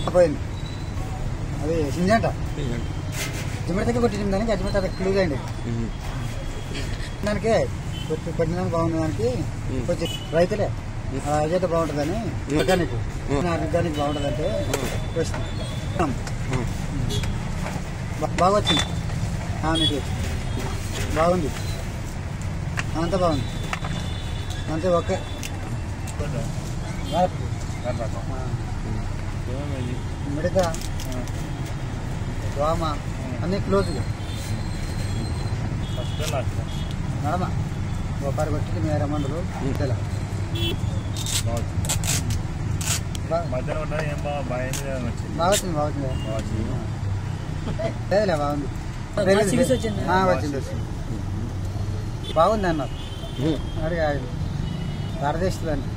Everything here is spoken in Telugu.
పోయింది అది సింజంట జిమ్మడితే కొట్టింది దానికి అజ్మత అది క్లూజ్ అయింది దానికి కొట్టినానికి బాగుంది దానికి కొంచెం రైతులే అదైతే బాగుంటుందని మెకానిక్ ఆర్గానిక్ బాగుంటుందంటే వస్తుంది బాగా వచ్చింది నీకు బాగుంది అంతా బాగుంది అంతే ఓకే మిడత దోమ అన్నీ క్లోజ్గా నడమ ఒకసారి కొట్టి మీ రమ్మండలు ఇంతలా బాగా వచ్చింది లేదులే బాగుంది వచ్చింది బాగుంది అన్నారు అడిగా అరదేస్తుందని